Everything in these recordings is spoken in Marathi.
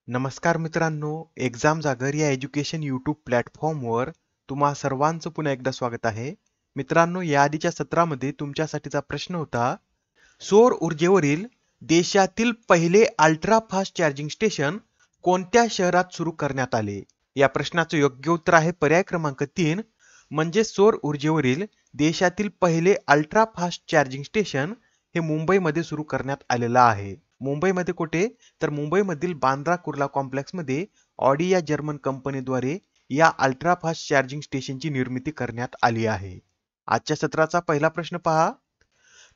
नमस्कार मित्रांनो, एक्झाम जागर या एज्युकेशन यूट्यूब प्लॅटफॉर्मवर तुम्हा सर्वांचं पुन्हा एकदा स्वागत आहे. मित्रांनो, या आधीच्या सत्रामध्ये तुमच्यासाठीचा प्रश्न होता, सौर ऊर्जेवरील देशातील पहिले अल्ट्रा फास्ट चार्जिंग स्टेशन कोणत्या शहरात सुरू करण्यात आले? या प्रश्नाचं योग्य उत्तर आहे पर्याय क्रमांक 3, म्हणजे सौर ऊर्जेवरील देशातील पहिले अल्ट्रा फास्ट चार्जिंग स्टेशन हे मुंबईमध्ये सुरू करण्यात आलेलं आहे. मुंबईमध्ये कुठे? तर मुंबईमधील बांद्रा कुर्ला कॉम्प्लेक्समध्ये ऑडी या जर्मन कंपनीद्वारे या अल्ट्रा फास्ट चार्जिंग स्टेशनची निर्मिती करण्यात आली आहे. आजच्या सत्राचा पहिला प्रश्न पहा.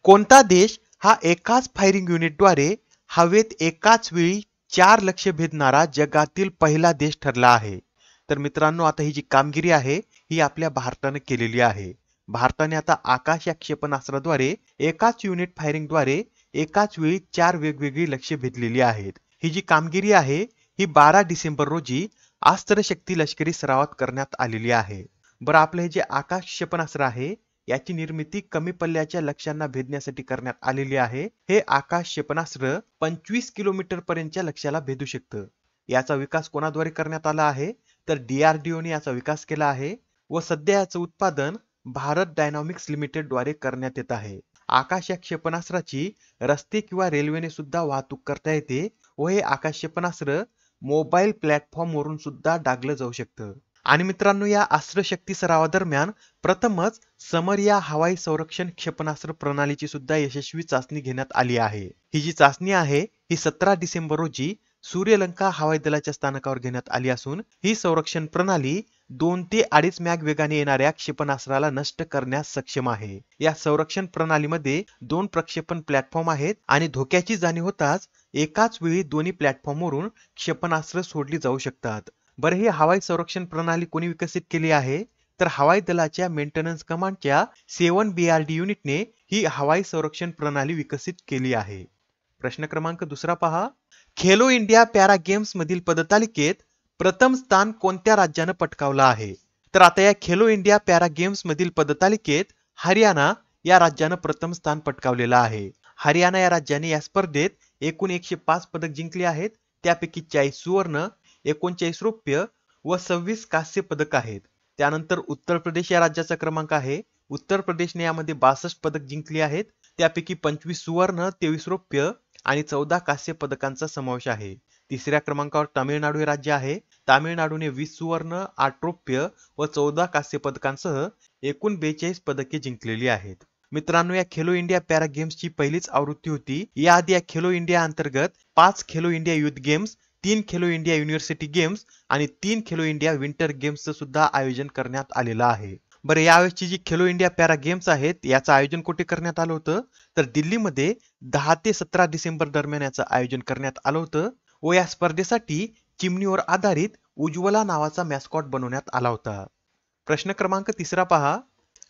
कोणता देश हा एकाच फायरिंग युनिटद्वारे हवेत एकाच वेळी 4 लक्ष्य भेदणारा जगातील पहिला देश ठरला आहे? तर मित्रांनो, आता ही जी कामगिरी आहे ही आपल्या भारताने केलेली आहे. भारताने आता आकाश या क्षेपणास्त्राद्वारे एकाच युनिट फायरिंगद्वारे एकाच वेळी 4 वेगवेगळी लक्ष्य भेदलेली आहेत. ही जी कामगिरी आहे ही 12 डिसेंबर रोजी अस्त्र शक्ती लष्करी सरावात करण्यात आलेली आहे. बरं, आपलं हे जे आकाश क्षेपणास्त्र आहे याची निर्मिती कमी पल्ल्याच्या लक्ष्यांना भेदण्यासाठी करण्यात आलेली आहे. हे आकाश क्षेपणास्त्र 25 किलोमीटर पर्यंतच्या लक्ष्याला भेदू शकतं. याचा विकास कोणाद्वारे करण्यात आला आहे? तर DRDOने याचा विकास केला आहे व सध्या याचं उत्पादन भारत डायनॉमिक्स लिमिटेड द्वारे करण्यात येत आहे. आकाश या क्षेपणास्त्राची रस्ते किंवा रेल्वेने सुद्धा वाहतूक करता येते व हे आकाश क्षेपणास्त्र मोबाईल प्लॅटफॉर्म वरून सुद्धा डागलं जाऊ शकतं. आणि मित्रांनो, या अस्त्र शक्ती सरावादरम्यान प्रथमच समर या हवाई संरक्षण क्षेपणास्त्र प्रणालीची सुद्धा यशस्वी चाचणी घेण्यात आली आहे. ही जी चाचणी आहे ही 17 डिसेंबर रोजी सूर्यलंका हवाई दलाच्या स्थानकावर घेण्यात आली असून ही संरक्षण प्रणाली 2 ते 2.5 मॅग वेगाने येणाऱ्या क्षेपणास्त्राला नष्ट करण्यास सक्षम आहे. या संरक्षण प्रणालीमध्ये 2 प्रक्षेपण प्लॅटफॉर्म आहेत आणि धोक्याची जाणीव होताच एकाच वेळी दोन्ही प्लॅटफॉर्मवरून क्षेपणास्त्र सोडली जाऊ शकतात. बरं, ही हवाई संरक्षण प्रणाली कोणी विकसित केली आहे? तर हवाई दलाच्या मेंटेनन्स कमांडच्या 7 BRD युनिटने ही हवाई संरक्षण प्रणाली विकसित केली आहे. प्रश्न क्रमांक 2 पहा. खेलो इंडिया पॅरा गेम्स मधील पदतालिकेत प्रथम स्थान कोणत्या राज्यानं पटकावलं आहे? तर आता या खेलो इंडिया पॅरा गेम्स मधील पदतालिकेत हरियाणा या राज्यानं प्रथम स्थान पटकावलेलं आहे. हरियाणा या राज्याने या स्पर्धेत एकूण 105 पदक जिंकली आहेत. त्यापैकी 40 सुवर्ण, 39 रौप्य व 26 कांस्य पदक आहेत. त्यानंतर उत्तर प्रदेश या राज्याचा क्रमांक आहे. उत्तर प्रदेशने यामध्ये 62 पदक जिंकली आहेत. त्यापैकी 25 सुवर्ण, 23 रौप्य आणि 14 कांस्य पदकांचा समावेश आहे. तिसऱ्या क्रमांकावर तामिळनाडू हे राज्य आहे. तामिळनाडूने 20 सुवर्ण, 8 रौप्य व 14 कांस्य पदकांसह एकूण 42 पदके जिंकलेली आहेत. मित्रांनो, या खेलो इंडिया पॅरा गेम्सची पहिलीच आवृत्ती होती. याआधी या खेलो इंडिया अंतर्गत 5 Khelo India youth games, 3 Khelo India university games आणि 3 खेलो इंडिया विंटर गेम्सचं सुद्धा आयोजन करण्यात आलेलं आहे. बरं, यावेळेसची जी खेलो इंडिया पॅरा गेम्स आहेत याचं आयोजन कुठे करण्यात आलं होतं? तर दिल्लीमध्ये 10 ते 17 डिसेंबर दरम्यान याचं आयोजन करण्यात आलं होतं व या स्पर्धेसाठी चिमणीवर आधारित उज्ज्वला नावाचा मॅस्कॉट बनवण्यात आला होता. प्रश्न क्रमांक 3 पहा.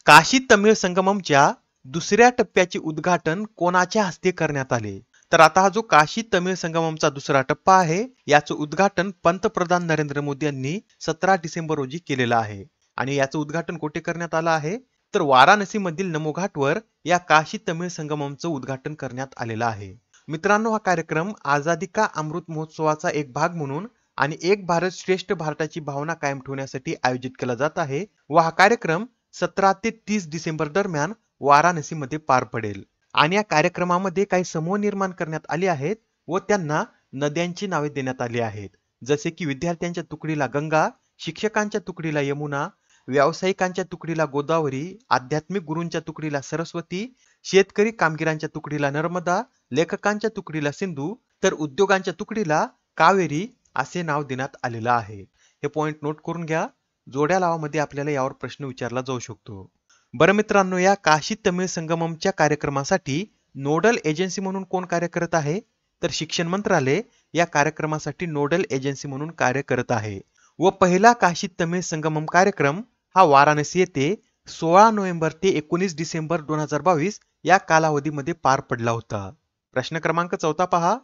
काशी तमिळ संगममच्या दुसऱ्या टप्प्याचे उद्घाटन कोणाच्या हस्ते करण्यात आले? तर आता हा जो काशी तमिळ संगममचा दुसरा टप्पा आहे याचं उद्घाटन पंतप्रधान नरेंद्र मोदी यांनी 17 डिसेंबर रोजी केलेलं आहे. आणि याचं उद्घाटन कुठे करण्यात आलं आहे? तर वाराणसी मधील नमो घाटवर या काशी तमिळ संगममचं उद्घाटन करण्यात आलेलं आहे. मित्रांनो, हा कार्यक्रम आझादी का अमृत महोत्सवाचा एक भाग म्हणून आणि एक भारत श्रेष्ठ भारताची भावना कायम ठेवण्यासाठी आयोजित केला जात आहे व हा कार्यक्रम 17 ते 30 डिसेंबर दरम्यान वाराणसीमध्ये पार पडेल. आणि या कार्यक्रमामध्ये काही समूह निर्माण करण्यात आले आहेत व त्यांना नद्यांची नावे देण्यात आली आहेत. जसे की विद्यार्थ्यांच्या तुकडीला गंगा, शिक्षकांच्या तुकडीला यमुना, व्यावसायिकांच्या तुकडीला गोदावरी, आध्यात्मिक गुरूंच्या तुकडीला सरस्वती, शेतकरी कामगिरांच्या तुकडीला नर्मदा, लेखकांच्या तुकडीला सिंधू तर उद्योगांच्या तुकडीला कावेरी असे नाव देण्यात आलेलं आहे. हे पॉइंट नोट करून घ्या. जोड्या लावामध्ये आपल्याला यावर प्रश्न विचारला जाऊ शकतो. बरं मित्रांनो, या काशी तमिळ संगममच्या कार्यक्रमासाठी नोडल एजन्सी म्हणून कोण कार्य करत आहे? तर शिक्षण मंत्रालय या कार्यक्रमासाठी नोडल एजन्सी म्हणून कार्य करत आहे व पहिला काशी तमिळ संगमम कार्यक्रम हा वाराणसी येथे 16 नोव्हेंबर ते 19 डिसेंबर 2022 या कालावधीमध्ये पार पडला होता. प्रश्न क्रमांक 4 पहा.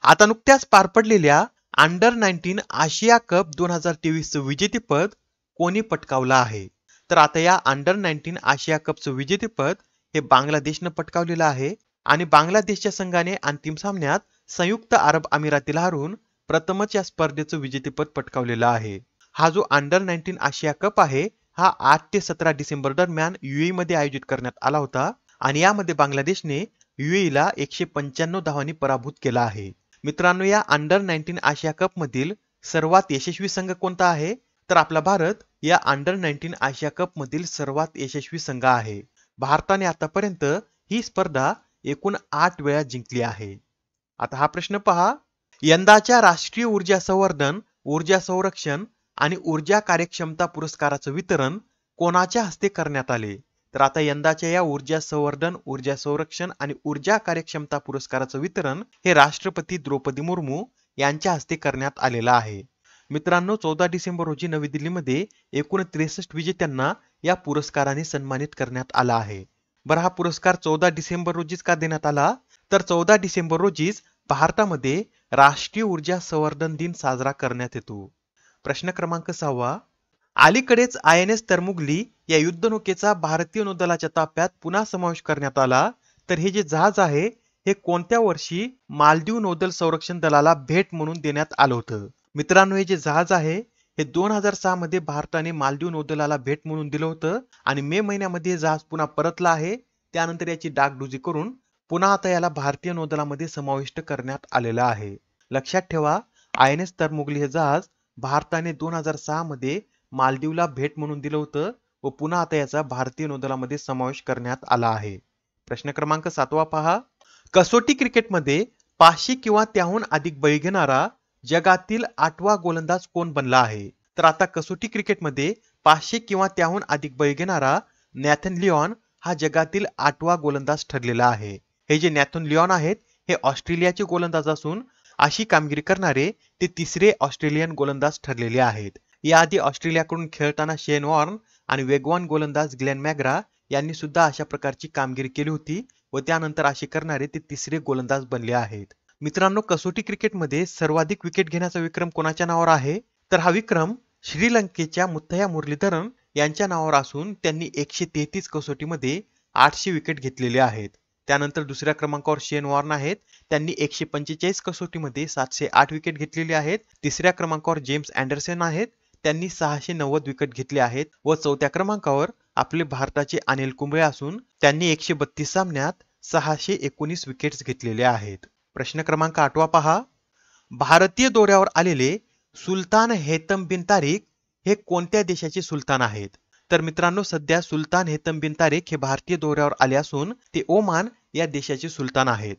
आता नुकत्याच पार पडलेल्या अंडर 19 आशिया कप 2023 चं विजेतेपद कोणी पटकावलं आहे? तर आता या अंडर 19 आशिया कपचं विजेतेपद हे बांगलादेशनं पटकावलेलं आहे आणि बांगलादेशच्या संघाने अंतिम सामन्यात संयुक्त अरब अमिरातीला हरवून प्रथमच या स्पर्धेचं विजेतेपद पटकावलेलं आहे. हा जो अंडर 19 आशिया कप आहे हा 8 ते 17 डिसेंबर दरम्यान UAE मध्ये आयोजित करण्यात आला होता आणि यामध्ये बांगलादेशने UAE ला 195 धावांनी पराभूत केला आहे. मित्रांनो, या अंडर 19 आशिया कप मधील सर्वात यशस्वी संघ कोणता आहे? तर आपला भारत या अंडर 19 आशिया कप मधील सर्वात यशस्वी संघ आहे. भारताने आतापर्यंत ही स्पर्धा एकूण 8 वेळा जिंकली आहे. आता हा प्रश्न पहा, यंदाच्या राष्ट्रीय ऊर्जा संवर्धन, ऊर्जा संरक्षण आणि ऊर्जा कार्यक्षमता पुरस्काराचं वितरण कोणाच्या हस्ते करण्यात आले? तर आता यंदाच्या या ऊर्जा संवर्धन, ऊर्जा संरक्षण आणि ऊर्जा कार्यक्षमता पुरस्काराचं वितरण हे राष्ट्रपती द्रौपदी मुर्मू यांच्या हस्ते करण्यात आलेलं आहे. मित्रांनो, 14 डिसेंबर रोजी नवी दिल्लीमध्ये एकूण 63 विजेत्यांना या पुरस्काराने सन्मानित करण्यात आला आहे. बरं, हा पुरस्कार 14 डिसेंबर रोजीच का देण्यात आला? तर 14 डिसेंबर रोजीच भारतामध्ये राष्ट्रीय ऊर्जा संवर्धन दिन साजरा करण्यात येतो. प्रश्न क्रमांक 6. अलीकडेच INS तरमुगली या युद्धनौकेचा भारतीय नौदलाच्या ताफ्यात पुन्हा समावेश करण्यात आला. तर हे जे जहाज आहे हे कोणत्या वर्षी मालदीव नौदल संरक्षण दलाला भेट म्हणून देण्यात आलं होतं? मित्रांनो, हे जे जहाज आहे हे 2006 मध्ये भारताने मालदीव नौदलाला भेट म्हणून दिलं होतं आणि मे महिन्यामध्ये हे जहाज पुन्हा परतलं आहे. त्यानंतर याची डागडुजी करून पुन्हा आता याला भारतीय नौदलामध्ये समाविष्ट करण्यात आलेलं आहे. लक्षात ठेवा, INS तरमुगली हे जहाज भारताने 2006 मध्ये मालदीवला भेट म्हणून दिलं होतं व पुन्हा आता याचा भारतीय नौदलामध्ये समावेश करण्यात आला आहे. प्रश्न क्रमांक 7 पहा, कसोटी क्रिकेटमध्ये 500 किंवा त्याहून अधिक बळी घेणारा जगातील 8वा गोलंदाज कोण बनला आहे? तर आता कसोटी क्रिकेटमध्ये 500 किंवा त्याहून अधिक बळी घेणारा नॅथन लिओन हा जगातील 8वा गोलंदाज ठरलेला आहे. हे जे नॅथन लिओन आहेत हे ऑस्ट्रेलियाचे गोलंदाज असून अशी कामगिरी करणारे ते तिसरे ऑस्ट्रेलियन गोलंदाज ठरलेले आहेत. याआधी ऑस्ट्रेलियाकडून खेळताना शेन वॉर्न आणि वेगवान गोलंदाज ग्लेन मॅग्रा यांनी सुद्धा अशा प्रकारची कामगिरी केली होती व त्यानंतर असे करणारे ते तिसरे गोलंदाज बनले आहेत. मित्रांनो, कसोटी क्रिकेटमध्ये सर्वाधिक विकेट घेण्याचा विक्रम कोणाच्या नावावर आहे? तर हा विक्रम श्रीलंकेच्या मुथय्या मुरलीधरन यांच्या नावावर असून त्यांनी 133 कसोटीमध्ये 800 विकेट घेतलेले आहेत. त्यानंतर दुसऱ्या क्रमांकावर शेन वॉर्न आहेत, त्यांनी 145 कसोटीमध्ये 708 विकेट घेतलेली आहेत. तिसऱ्या क्रमांकावर जेम्स अँडरसन आहेत, त्यांनी 690 विकेट घेतले आहेत व चौथ्या क्रमांकावर आपले भारताचे अनिल कुंबळे असून त्यांनी 132 सामन्यात 619 विकेट्स घेतलेले आहेत. प्रश्न क्रमांक 8 पहा, भारतीय दौऱ्यावर आलेले सुलतान हेतम बिन तारिक हे कोणत्या देशाचे सुलतान आहेत? तर मित्रांनो, सध्या सुलतान हेतम बिन तारिक हे भारतीय दौऱ्यावर आले असून ते ओमान या देशाचे सुलतान आहेत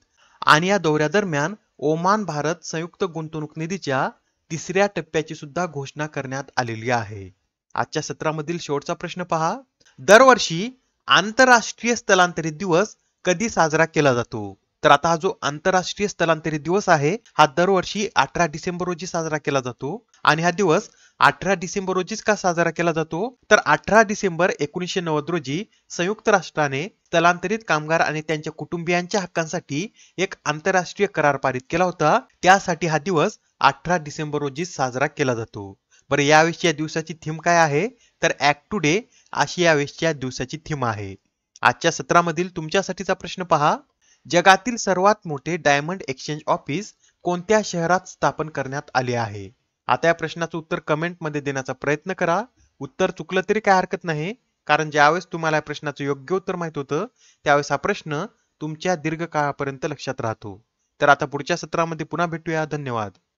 आणि या दौऱ्यादरम्यान ओमान भारत संयुक्त गुंतवणूक निधीच्या 3ऱ्या टप्प्याची सुद्धा घोषणा करण्यात आलेली आहे. आजच्या सत्रामधील शेवटचा प्रश्न पहा, दरवर्षी आंतरराष्ट्रीय स्थलांतरित दिवस कधी साजरा केला जातो? तर आता हा जो आंतरराष्ट्रीय स्थलांतरित दिवस आहे हा दरवर्षी 18 डिसेंबर रोजी साजरा केला जातो आणि हा दिवस 18 डिसेंबर रोजीच का साजरा केला जातो? तर 18 डिसेंबर 1990 रोजी संयुक्त राष्ट्राने स्थलांतरित कामगार आणि त्यांच्या कुटुंबियांच्या हक्कांसाठी एक आंतरराष्ट्रीय करार पारित केला होता. त्यासाठी हा दिवस 18 डिसेंबर रोजी साजरा केला जातो. बरं, यावेळेची या दिवसाची थीम काय आहे? तर ऍक्ट टुडे अशी यावेळेची या दिवसाची थीम आहे. आजच्या सत्रामधील तुमच्यासाठीचा प्रश्न पहा, जगातील सर्वात मोठे डायमंड एक्सचेंज ऑफिस कोणत्या शहरात स्थापन करण्यात आले आहे? आता या प्रश्नाचं उत्तर कमेंट मध्ये देण्याचा प्रयत्न करा. उत्तर चुकलं तरी काय हरकत नाही, कारण ज्यावेळेस तुम्हाला या प्रश्नाचं योग्य उत्तर माहित होतं त्यावेळेस हा प्रश्न तुमच्या दीर्घकाळापर्यंत लक्षात राहतो. तर आता पुढच्या सत्रामध्ये पुन्हा भेटूया. धन्यवाद.